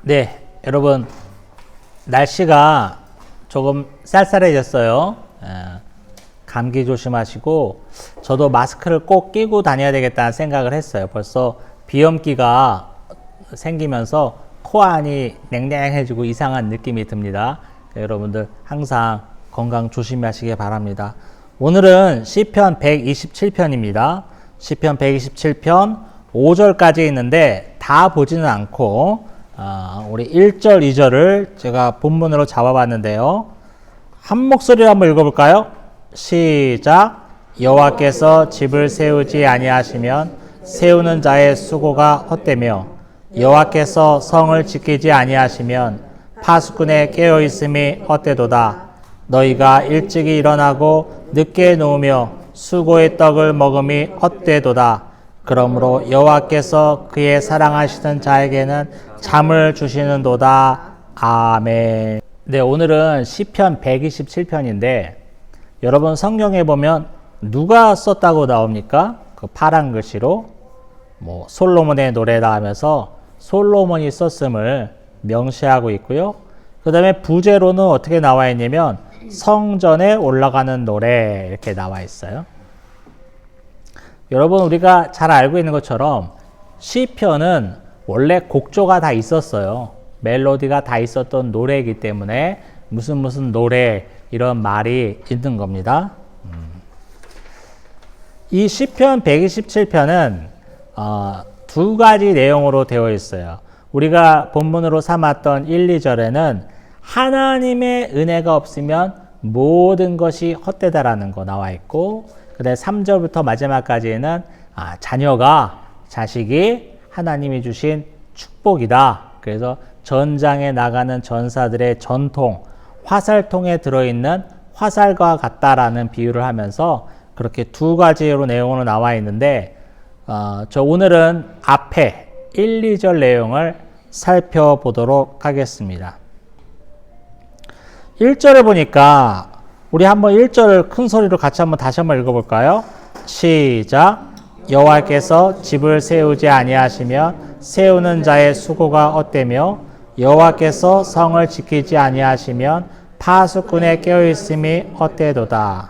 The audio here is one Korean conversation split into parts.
네, 여러분 날씨가 조금 쌀쌀해졌어요. 감기 조심하시고 저도 마스크를 꼭 끼고 다녀야 되겠다는 생각을 했어요. 벌써 비염기가 생기면서 코 안이 냉랭해지고 이상한 느낌이 듭니다. 여러분들 항상 건강 조심하시기 바랍니다. 오늘은 시편 127편입니다. 시편 127편 5절까지 있는데 다 보지는 않고 우리 1절, 2절을 제가 본문으로 잡아봤는데요. 한 목소리로 한번 읽어볼까요? 시작. 여호와께서 집을 세우지 아니하시면 세우는 자의 수고가 헛되며 여호와께서 성을 지키지 아니하시면 파수꾼의 깨어있음이 헛되도다. 너희가 일찍이 일어나고 늦게 누우며 수고의 떡을 먹음이 헛되도다. 그러므로 여호와께서 그의 사랑하시는 자에게는 잠을 주시는도다. 아멘. 네, 오늘은 시편 127편인데 여러분 성경에 보면 누가 썼다고 나옵니까? 그 파란 글씨로 솔로몬의 노래다 하면서 솔로몬이 썼음을 명시하고 있고요. 그 다음에 부제로는 어떻게 나와 있냐면 성전에 올라가는 노래 이렇게 나와 있어요. 여러분 우리가 잘 알고 있는 것처럼 시편은 원래 곡조가 다 있었어요. 멜로디가 다 있었던 노래이기 때문에 무슨 노래 이런 말이 있는 겁니다. 이 시편 127편은 두 가지 내용으로 되어 있어요. 우리가 본문으로 삼았던 1, 2절에는 하나님의 은혜가 없으면 모든 것이 헛되다라는 거 나와 있고, 그 다음에 3절부터 마지막까지는 자식이 하나님이 주신 축복이다. 그래서 전장에 나가는 전사들의 전통, 화살통에 들어있는 화살과 같다라는 비유를 하면서 그렇게 두 가지로 내용으로 나와 있는데 저 오늘은 앞에 1, 2절 내용을 살펴보도록 하겠습니다. 1절에 보니까 우리 한번 1절을 큰 소리로 같이 다시 한번 읽어볼까요? 시작. 여호와께서 집을 세우지 아니하시면 세우는 자의 수고가 헛되며 여호와께서 성을 지키지 아니하시면 파수꾼의 깨어있음이 헛되도다.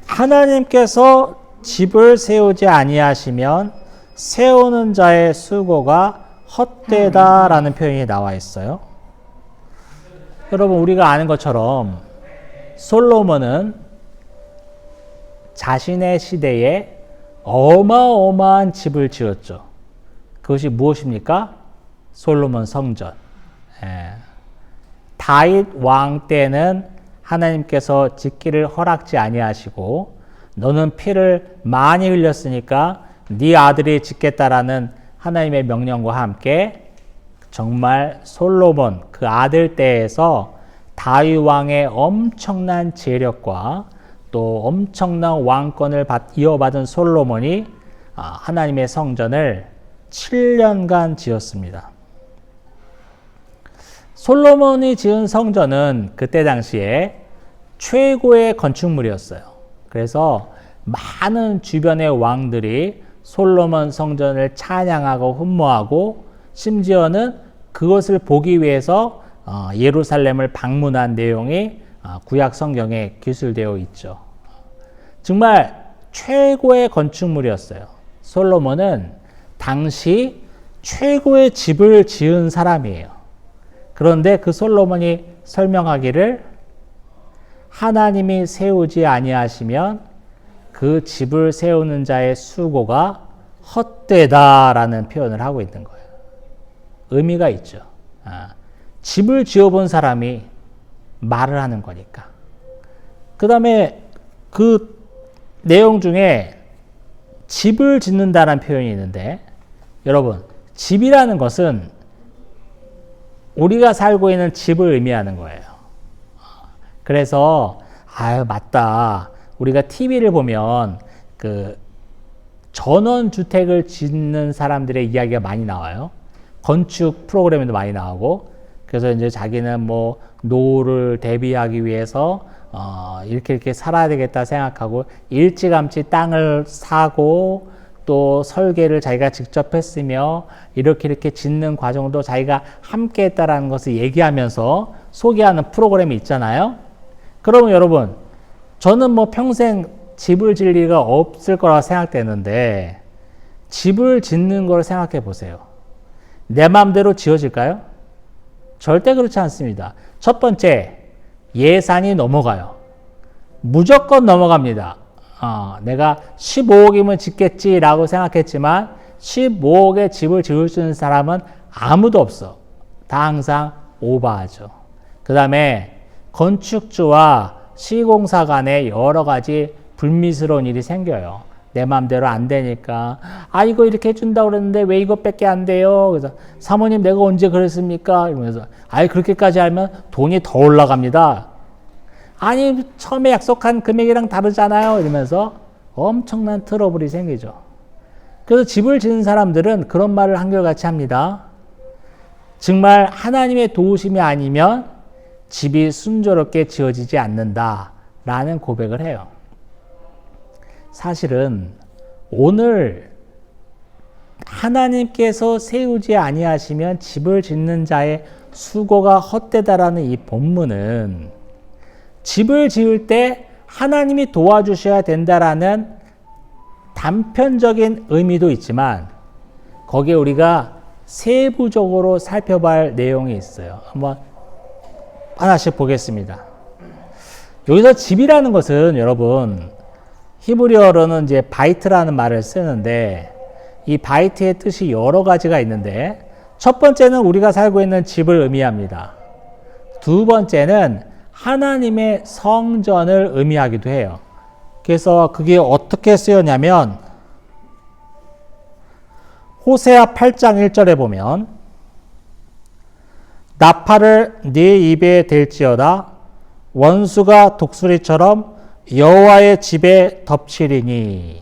하나님께서 집을 세우지 아니하시면 세우는 자의 수고가 헛되다라는 표현이 나와 있어요. 여러분 우리가 아는 것처럼 솔로몬은 자신의 시대에 어마어마한 집을 지었죠. 그것이 무엇입니까? 솔로몬 성전. 다윗 왕 때는 하나님께서 짓기를 허락지 아니하시고 너는 피를 많이 흘렸으니까 네 아들이 짓겠다라는 하나님의 명령과 함께 정말 솔로몬 그 아들 때에서 다윗 왕의 엄청난 재력과 또 엄청난 왕권을 이어받은 솔로몬이 하나님의 성전을 7년간 지었습니다. 솔로몬이 지은 성전은 그때 당시에 최고의 건축물이었어요. 그래서 많은 주변의 왕들이 솔로몬 성전을 찬양하고 흠모하고 심지어는 그것을 보기 위해서 예루살렘을 방문한 내용이 구약 성경에 기술되어 있죠. 정말 최고의 건축물이었어요. 솔로몬은 당시 최고의 집을 지은 사람이에요. 그런데 그 솔로몬이 설명하기를 하나님이 세우지 아니하시면 그 집을 세우는 자의 수고가 헛되다라는 표현을 하고 있는 거예요. 의미가 있죠. 집을 지어본 사람이 말을 하는 거니까. 그 다음에 그 내용 중에 집을 짓는다는 표현이 있는데 여러분 집이라는 것은 우리가 살고 있는 집을 의미하는 거예요. 그래서 맞다. 우리가 TV를 보면 그 전원주택을 짓는 사람들의 이야기가 많이 나와요. 건축 프로그램에도 많이 나오고 그래서 이제 자기는 노후를 대비하기 위해서 이렇게 살아야 되겠다 생각하고 일찌감치 땅을 사고 또 설계를 자기가 직접 했으며 이렇게 짓는 과정도 자기가 함께 했다라는 것을 얘기하면서 소개하는 프로그램이 있잖아요. 그러면 여러분, 저는 뭐 평생 집을 질 리가 없을 거라고 생각되는데 집을 짓는 걸 생각해 보세요. 내 마음대로 지어질까요? 절대 그렇지 않습니다. 첫 번째, 예산이 넘어가요. 무조건 넘어갑니다. 내가 15억이면 짓겠지라고 생각했지만 15억의 집을 지을 수 있는 사람은 아무도 없어. 다 항상 오버하죠. 그 다음에 건축주와 시공사 간에 여러 가지 불미스러운 일이 생겨요. 내 마음대로 안 되니까 이거 이렇게 해준다고 그랬는데 왜 이것밖에 안 돼요? 그래서 사모님 내가 언제 그랬습니까? 이러면서 그렇게까지 하면 돈이 더 올라갑니다. 아니 처음에 약속한 금액이랑 다르잖아요. 이러면서 엄청난 트러블이 생기죠. 그래서 집을 짓는 사람들은 그런 말을 한결같이 합니다. 정말 하나님의 도우심이 아니면 집이 순조롭게 지어지지 않는다 라는 고백을 해요. 사실은 오늘 하나님께서 세우지 아니하시면 집을 짓는 자의 수고가 헛되다라는 이 본문은 집을 지을 때 하나님이 도와주셔야 된다라는 단편적인 의미도 있지만 거기에 우리가 세부적으로 살펴봐야 할 내용이 있어요. 한번 하나씩 보겠습니다. 여기서 집이라는 것은 여러분 히브리어로는 이제 바이트라는 말을 쓰는데 이 바이트의 뜻이 여러 가지가 있는데 첫 번째는 우리가 살고 있는 집을 의미합니다. 두 번째는 하나님의 성전을 의미하기도 해요. 그래서 그게 어떻게 쓰였냐면 호세아 8장 1절에 보면 나팔을 네 입에 댈지어다 원수가 독수리처럼 여호와의 집에 덮치리니.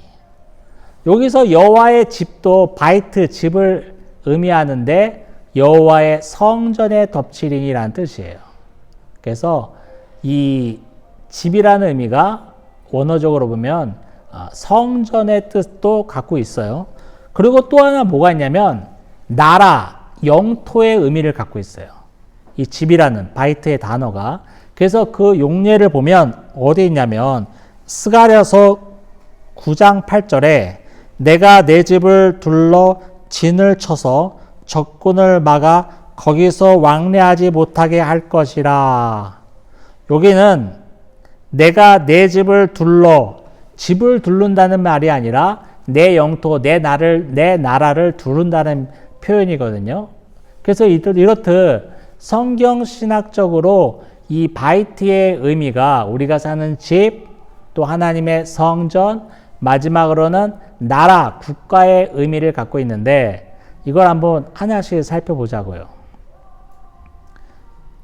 여기서 여호와의 집도 바이트 집을 의미하는데 여호와의 성전에 덮치리니라는 뜻이에요. 그래서 이 집이라는 의미가 원어적으로 보면 성전의 뜻도 갖고 있어요. 그리고 또 하나 뭐가 있냐면 나라, 영토의 의미를 갖고 있어요. 이 집이라는 바이트의 단어가. 그래서 그 용례를 보면 어디 있냐면 스가랴서 9장 8절에 내가 내 집을 둘러 진을 쳐서 적군을 막아 거기서 왕래하지 못하게 할 것이라. 여기는 내가 내 집을 둘러, 집을 둘른다는 말이 아니라 내 영토, 내 나라를 두른다는 표현이거든요. 그래서 이렇듯 성경 신학적으로 이 바이트의 의미가 우리가 사는 집, 또 하나님의 성전, 마지막으로는 나라, 국가의 의미를 갖고 있는데 이걸 한번 하나씩 살펴보자고요.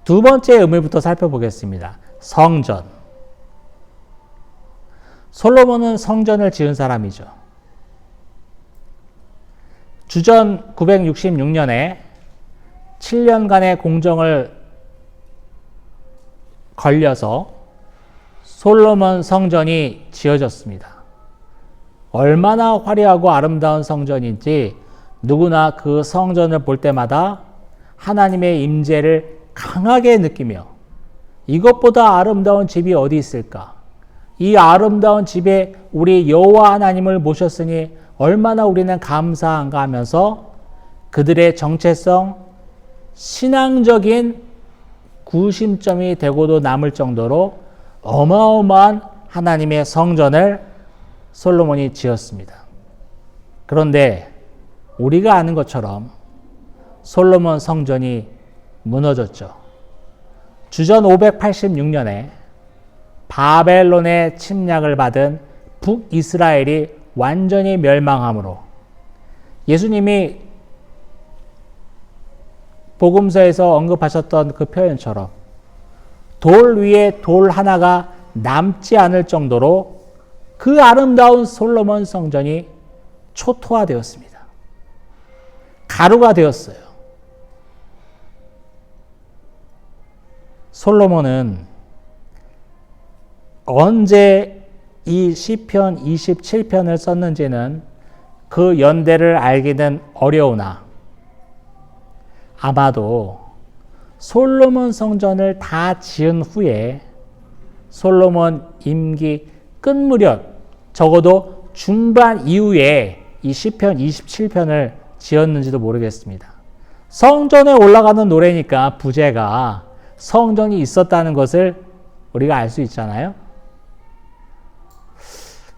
두 번째 의미부터 살펴보겠습니다. 성전. 솔로몬은 성전을 지은 사람이죠. 주전 966년에 7년간의 공정을 걸려서 솔로몬 성전이 지어졌습니다. 얼마나 화려하고 아름다운 성전인지 누구나 그 성전을 볼 때마다 하나님의 임재를 강하게 느끼며 이것보다 아름다운 집이 어디 있을까? 이 아름다운 집에 우리 여호와 하나님을 모셨으니 얼마나 우리는 감사한가 하면서 그들의 정체성, 신앙적인 구심점이 되고도 남을 정도로 어마어마한 하나님의 성전을 솔로몬이 지었습니다. 그런데 우리가 아는 것처럼 솔로몬 성전이 무너졌죠. 주전 586년에 바벨론의 침략을 받은 북이스라엘이 완전히 멸망함으로 예수님이 복음서에서 언급하셨던 그 표현처럼 돌 위에 돌 하나가 남지 않을 정도로 그 아름다운 솔로몬 성전이 초토화되었습니다. 가루가 되었어요. 솔로몬은 언제 이 시편 27편을 썼는지는 그 연대를 알기는 어려우나 아마도 솔로몬 성전을 다 지은 후에 솔로몬 임기 끝 무렵 적어도 중반 이후에 이 시편 27편을 지었는지도 모르겠습니다. 성전에 올라가는 노래니까 부제가 성전이 있었다는 것을 우리가 알 수 있잖아요.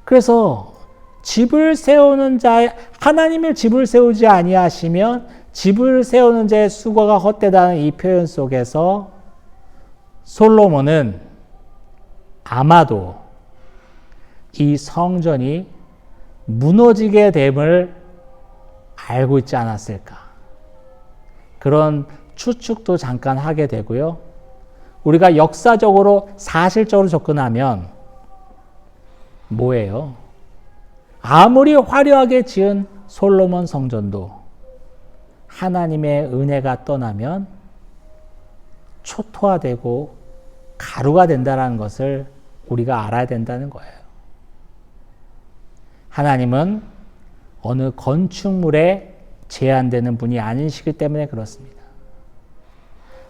그래서 집을 세우는 자, 하나님의 집을 세우지 아니하시면 집을 세우는 자의 수고가 헛되다는 이 표현 속에서 솔로몬은 아마도 이 성전이 무너지게 됨을 알고 있지 않았을까. 그런 추측도 잠깐 하게 되고요. 우리가 역사적으로 사실적으로 접근하면 뭐예요? 아무리 화려하게 지은 솔로몬 성전도 하나님의 은혜가 떠나면 초토화되고 가루가 된다는 것을 우리가 알아야 된다는 거예요. 하나님은 어느 건축물에 제한되는 분이 아니시기 때문에 그렇습니다.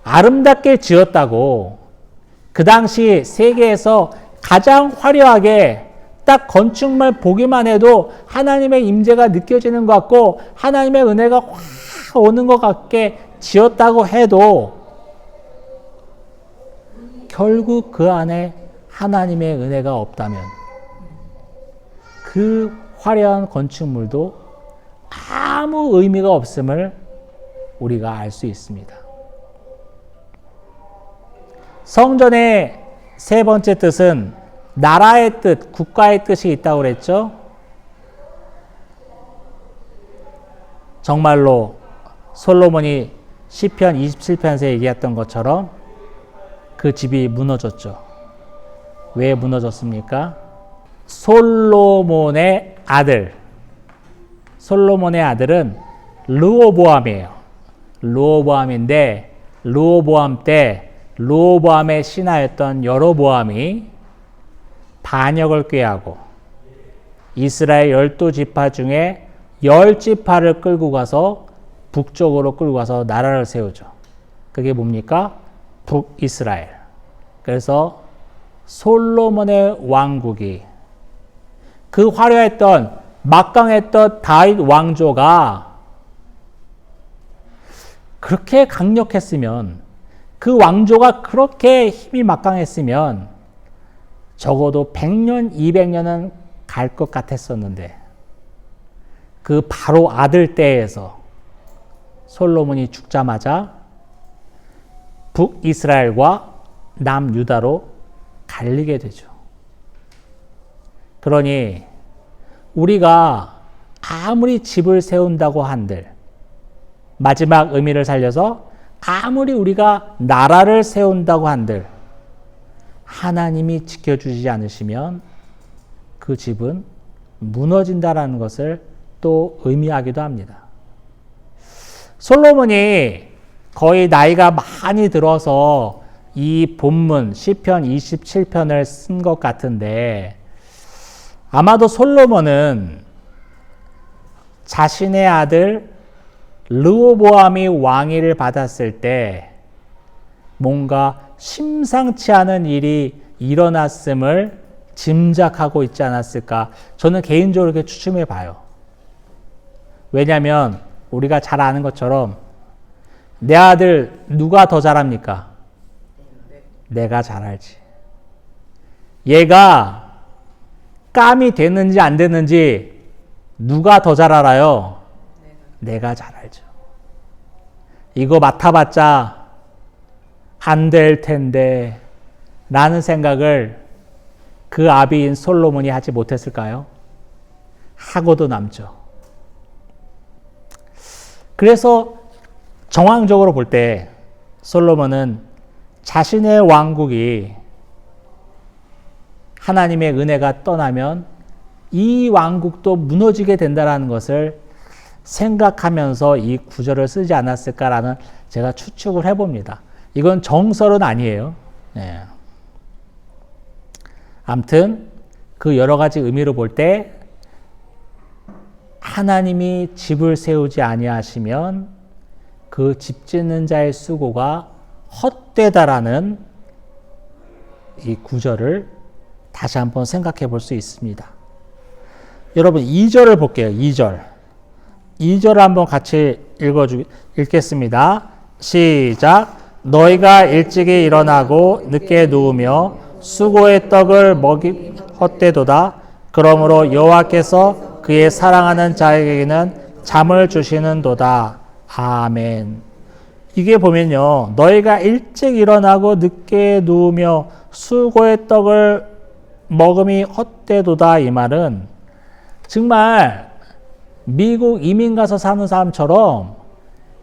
아름답게 지었다고 그 당시 세계에서 가장 화려하게 딱 건축물 보기만 해도 하나님의 임재가 느껴지는 것 같고 하나님의 은혜가 확 오는 것 같게 지었다고 해도 결국 그 안에 하나님의 은혜가 없다면 그 화려한 건축물도 아무 의미가 없음을 우리가 알 수 있습니다. 성전의 세 번째 뜻은 나라의 뜻, 국가의 뜻이 있다고 그랬죠. 정말로 솔로몬이 시편 27편에서 얘기했던 것처럼 그 집이 무너졌죠. 왜 무너졌습니까? 솔로몬의 아들은 르호보암이에요. 르호보암인데 르호보암 때 르호보암의 신하였던 여로보암이 반역을 꾀하고 이스라엘 12지파 중에 10지파를 끌고 가서 북쪽으로 끌고 가서 나라를 세우죠. 그게 뭡니까? 북이스라엘. 그래서 솔로몬의 왕국이 그 화려했던 막강했던 다윗 왕조가 그렇게 강력했으면 그 왕조가 그렇게 힘이 막강했으면 적어도 100년, 200년은 갈 것 같았었는데 그 바로 아들 때에서 솔로몬이 죽자마자 북이스라엘과 남유다로 갈리게 되죠. 그러니 우리가 아무리 집을 세운다고 한들 마지막 의미를 살려서 아무리 우리가 나라를 세운다고 한들 하나님이 지켜주지 않으시면 그 집은 무너진다라는 것을 또 의미하기도 합니다. 솔로몬이 거의 나이가 많이 들어서 이 본문 시편 27편을 쓴 것 같은데 아마도 솔로몬은 자신의 아들 르호보암이 왕위를 받았을 때 뭔가 심상치 않은 일이 일어났음을 짐작하고 있지 않았을까? 저는 개인적으로 그렇게 추측해 봐요. 왜냐하면 우리가 잘 아는 것처럼 내 아들 누가 더 잘합니까? 내가 잘 알지. 얘가 깜이 됐는지 안 됐는지 누가 더 잘 알아요? 내가 잘 알죠. 이거 맡아봤자 안 될 텐데 라는 생각을 그 아비인 솔로몬이 하지 못했을까요? 하고도 남죠. 그래서 정황적으로 볼 때 솔로몬은 자신의 왕국이 하나님의 은혜가 떠나면 이 왕국도 무너지게 된다는 것을 생각하면서 이 구절을 쓰지 않았을까라는 제가 추측을 해봅니다. 이건 정설은 아니에요. 네. 아무튼 그 여러 가지 의미로 볼 때 하나님이 집을 세우지 아니하시면 그 집 짓는 자의 수고가 헛되다라는 이 구절을 다시 한번 생각해 볼 수 있습니다. 여러분 2절을 볼게요. 2절을 한번 같이 읽겠습니다. 시작. 너희가 일찍이 일어나고 늦게 누우며 수고의 떡을 먹이 헛되도다. 그러므로 여호와께서 그의 사랑하는 자에게는 잠을 주시는도다. 아멘. 이게 보면요. 너희가 일찍 일어나고 늦게 누우며 수고의 떡을 먹음이 헛되도다. 이 말은 정말 미국 이민 가서 사는 사람처럼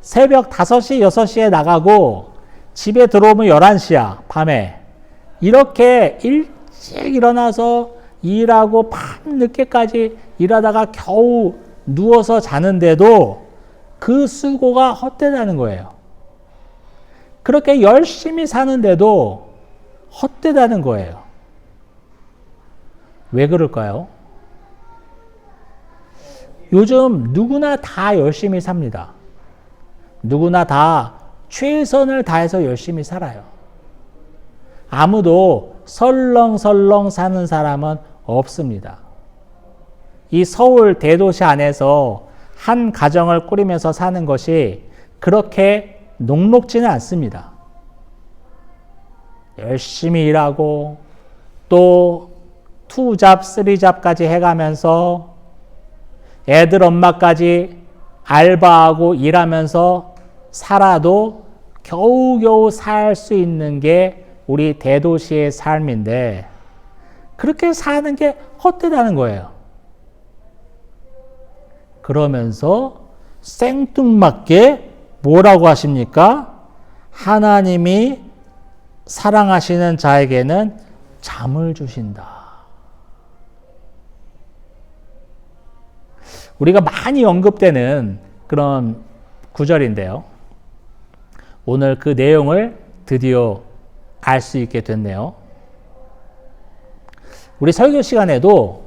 새벽 5시, 6시에 나가고 집에 들어오면 11시야, 밤에. 이렇게 일찍 일어나서 일하고 밤 늦게까지 일하다가 겨우 누워서 자는데도 그 수고가 헛되다는 거예요. 그렇게 열심히 사는데도 헛되다는 거예요. 왜 그럴까요? 요즘 누구나 다 열심히 삽니다. 누구나 다 최선을 다해서 열심히 살아요. 아무도 설렁설렁 사는 사람은 없습니다. 이 서울 대도시 안에서 한 가정을 꾸리면서 사는 것이 그렇게 녹록지는 않습니다. 열심히 일하고 또 2잡, 3잡까지 해가면서 애들 엄마까지 알바하고 일하면서 살아도 겨우겨우 살 수 있는 게 우리 대도시의 삶인데 그렇게 사는 게 헛되다는 거예요. 그러면서 생뚱맞게 뭐라고 하십니까? 하나님이 사랑하시는 자에게는 잠을 주신다. 우리가 많이 언급되는 그런 구절인데요. 오늘 그 내용을 드디어 알 수 있게 됐네요. 우리 설교 시간에도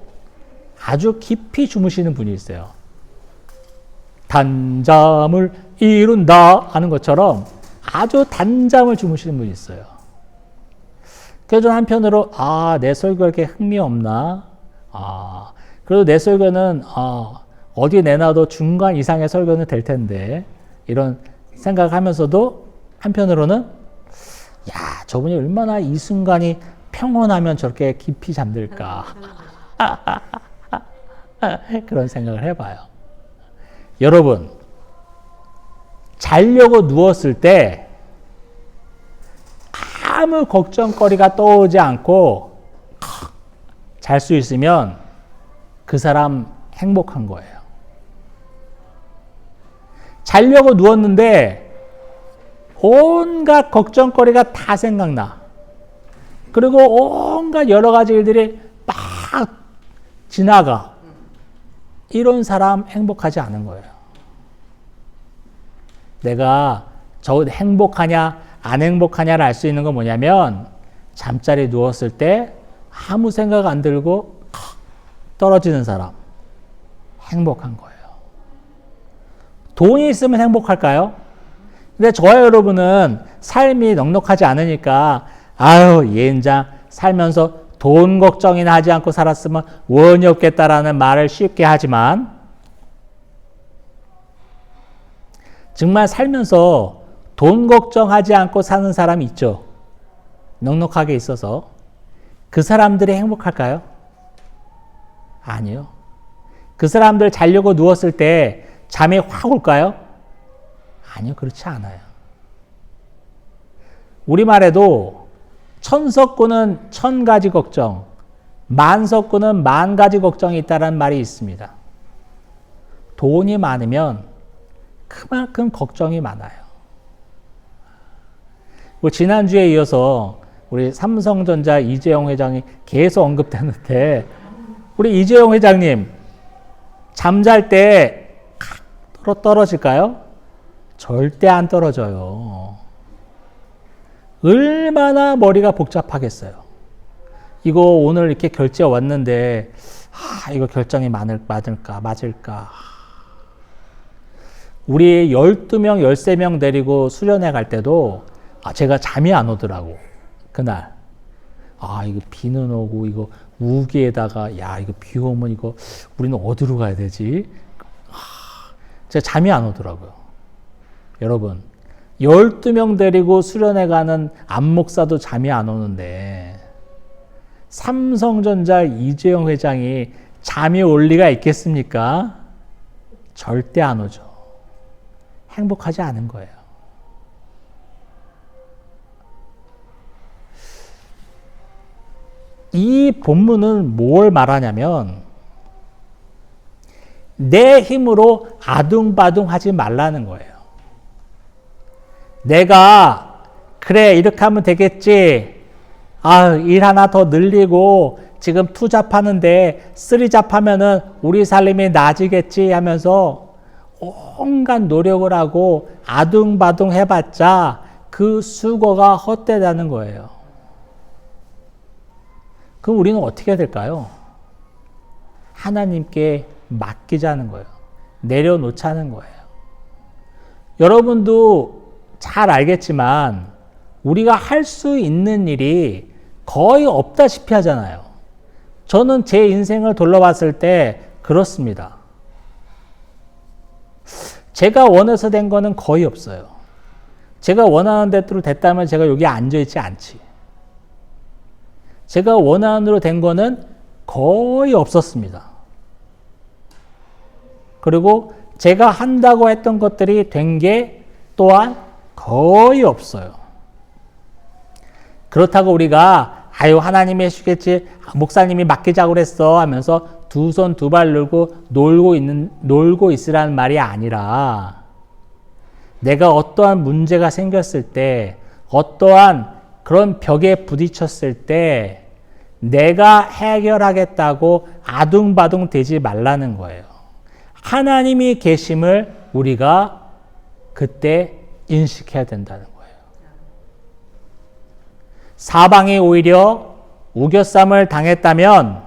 아주 깊이 주무시는 분이 있어요. 단잠을 이룬다 하는 것처럼 아주 단잠을 주무시는 분이 있어요. 그래서 저는 한편으로 내 설교가 이렇게 흥미없나? 그래도 내 설교는 어디 내놔도 중간 이상의 설교는 될 텐데 이런 생각하면서도 한편으로는 저분이 얼마나 이 순간이 평온하면 저렇게 깊이 잠들까 그런 생각을 해봐요. 여러분 자려고 누웠을 때 아무 걱정거리가 떠오르지 않고 잘 수 있으면 그 사람 행복한 거예요. 자려고 누웠는데 온갖 걱정거리가 다 생각나. 그리고 온갖 여러 가지 일들이 막 지나가. 이런 사람 행복하지 않은 거예요. 내가 저 행복하냐 안 행복하냐를 알 수 있는 건 뭐냐면 잠자리에 누웠을 때 아무 생각 안 들고 떨어지는 사람 행복한 거예요. 돈이 있으면 행복할까요? 근데 저와 여러분은 삶이 넉넉하지 않으니까 얘인장 살면서 돈 걱정이나 하지 않고 살았으면 원이 없겠다라는 말을 쉽게 하지만 정말 살면서 돈 걱정하지 않고 사는 사람이 있죠. 넉넉하게 있어서. 그 사람들이 행복할까요? 아니요. 그 사람들 자려고 누웠을 때 잠이 확 올까요? 아니요, 그렇지 않아요. 우리말에도 천석구는 1000가지 걱정, 만석구는 10,000가지 걱정이 있다는 말이 있습니다. 돈이 많으면 그만큼 걱정이 많아요. 지난주에 이어서 우리 삼성전자 이재용 회장이 계속 언급되는데 우리 이재용 회장님 잠잘 때 떨어질까요? 절대 안 떨어져요. 얼마나 머리가 복잡하겠어요. 이거 오늘 이렇게 결제 왔는데 이거 결정이 맞을까. 우리 12명, 13명 데리고 수련회 갈 때도 제가 잠이 안 오더라고. 그날. 이거 비는 오고, 이거 우기에다가, 이거 비 오면 이거 우리는 어디로 가야 되지? 제가 잠이 안 오더라고요. 여러분, 12명 데리고 수련회 가는 안목사도 잠이 안 오는데, 삼성전자 이재용 회장이 잠이 올 리가 있겠습니까? 절대 안 오죠. 행복하지 않은 거예요. 이 본문은 뭘 말하냐면 내 힘으로 아둥바둥 하지 말라는 거예요. 내가 그래 이렇게 하면 되겠지. 일 하나 더 늘리고 지금 2잡 하는데 3잡 하면은 우리 살림이 나아지겠지 하면서 온갖 노력을 하고 아둥바둥 해봤자 그 수고가 헛되다는 거예요. 그럼 우리는 어떻게 해야 될까요? 하나님께 맡기자는 거예요. 내려놓자는 거예요. 여러분도 잘 알겠지만 우리가 할 수 있는 일이 거의 없다시피 하잖아요. 저는 제 인생을 돌아봤을 때 그렇습니다. 제가 원해서 된 거는 거의 없어요. 제가 원하는 대로 됐다면 제가 여기 앉아있지 않지. 제가 원하는 대로 된 거는 거의 없었습니다. 그리고 제가 한다고 했던 것들이 된 게 또한 거의 없어요. 그렇다고 우리가 하나님이 해주겠지, 목사님이 맡기자고 그랬어 하면서 두 손 두 발 늘고 놀고 있으라는 말이 아니라 내가 어떠한 문제가 생겼을 때, 어떠한 그런 벽에 부딪혔을 때 내가 해결하겠다고 아둥바둥 되지 말라는 거예요. 하나님이 계심을 우리가 그때 인식해야 된다는 거예요. 사방이 오히려 우겨쌈을 당했다면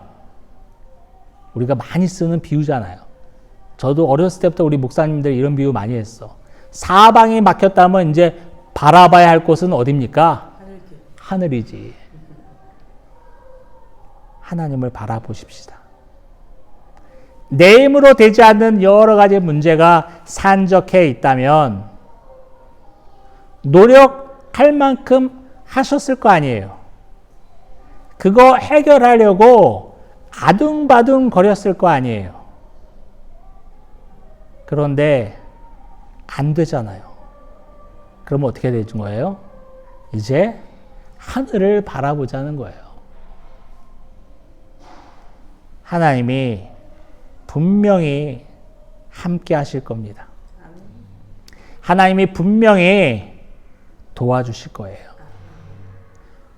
우리가 많이 쓰는 비유잖아요. 저도 어렸을 때부터 우리 목사님들 이런 비유 많이 했어. 사방이 막혔다면 이제 바라봐야 할 곳은 어디입니까? 하늘이지. 하나님을 바라보십시다. 내 힘으로 되지 않는 여러 가지 문제가 산적해 있다면 노력할 만큼 하셨을 거 아니에요. 그거 해결하려고 아둥바둥 거렸을 거 아니에요. 그런데 안 되잖아요. 그러면 어떻게 되는 거예요? 이제 하늘을 바라보자는 거예요. 하나님이 분명히 함께 하실 겁니다. 하나님이 분명히 도와주실 거예요.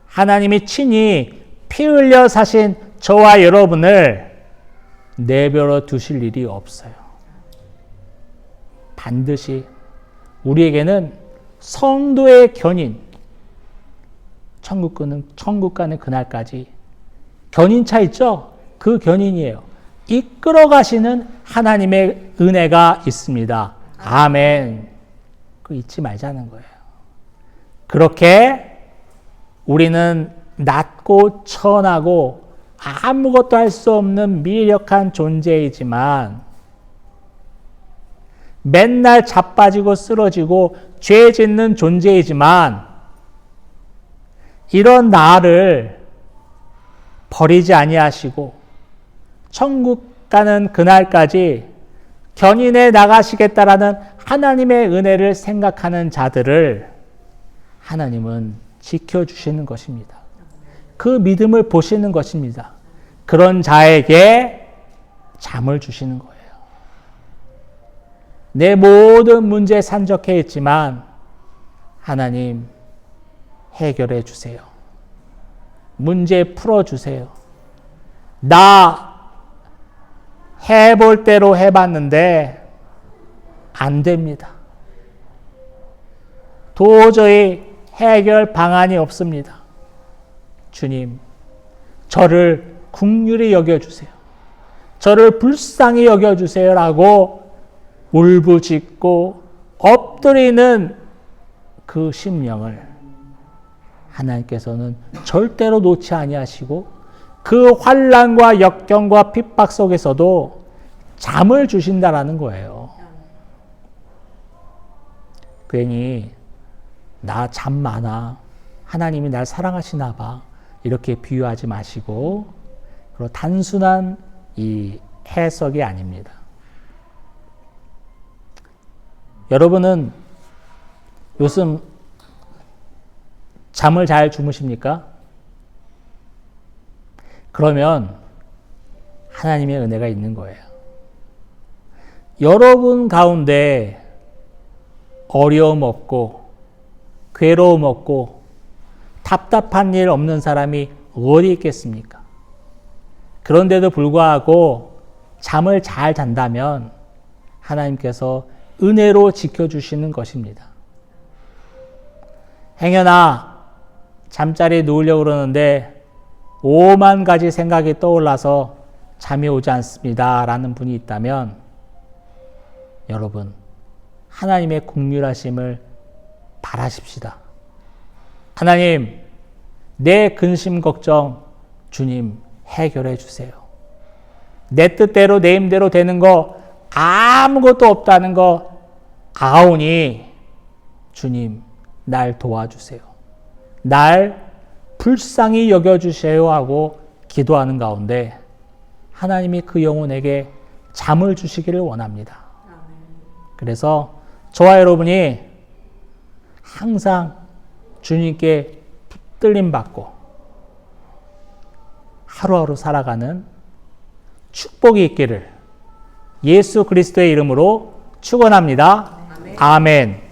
하나님이 친히 피 흘려 사신 저와 여러분을 내버려 두실 일이 없어요. 반드시 우리에게는 성도의 견인, 천국 가는 그날까지 견인차 있죠? 그 견인이에요. 이끌어 가시는 하나님의 은혜가 있습니다. 아멘. 그거 잊지 말자는 거예요. 그렇게 우리는 낮고 천하고 아무것도 할 수 없는 미력한 존재이지만 맨날 자빠지고 쓰러지고 죄 짓는 존재이지만 이런 나를 버리지 아니하시고 천국 가는 그날까지 견인해 나가시겠다라는 하나님의 은혜를 생각하는 자들을 하나님은 지켜주시는 것입니다. 그 믿음을 보시는 것입니다. 그런 자에게 잠을 주시는 거예요. 내 모든 문제에 산적해 있지만 하나님 해결해 주세요. 문제 풀어 주세요. 나 해볼 대로 해봤는데 안 됩니다. 도저히 해결 방안이 없습니다. 주님, 저를 긍휼히 여겨주세요. 저를 불쌍히 여겨주세요라고 울부짖고 엎드리는 그 심령을 하나님께서는 절대로 놓지 아니하시고 그 환난과 역경과 핍박 속에서도 잠을 주신다라는 거예요. 괜히 나 잠 많아. 하나님이 날 사랑하시나 봐. 이렇게 비유하지 마시고 그리고 단순한 이 해석이 아닙니다. 여러분은 요즘 잠을 잘 주무십니까? 그러면 하나님의 은혜가 있는 거예요. 여러분 가운데 어려움 없고 괴로움 없고 답답한 일 없는 사람이 어디 있겠습니까? 그런데도 불구하고 잠을 잘 잔다면 하나님께서 은혜로 지켜주시는 것입니다. 행여나 잠자리에 누우려고 그러는데 5만 가지 생각이 떠올라서 잠이 오지 않습니다 라는 분이 있다면 여러분 하나님의 긍휼하심을 바라십시다. 하나님, 내 근심 걱정 주님 해결해 주세요. 내 뜻대로 내 힘대로 되는 거 아무것도 없다는 거 아오니 주님 날 도와주세요. 날 불쌍히 여겨주세요 하고 기도하는 가운데 하나님이 그 영혼에게 잠을 주시기를 원합니다. 그래서 저와 여러분이 항상 주님께 붙들림 받고 하루하루 살아가는 축복이 있기를 예수 그리스도의 이름으로 축원합니다. 아멘.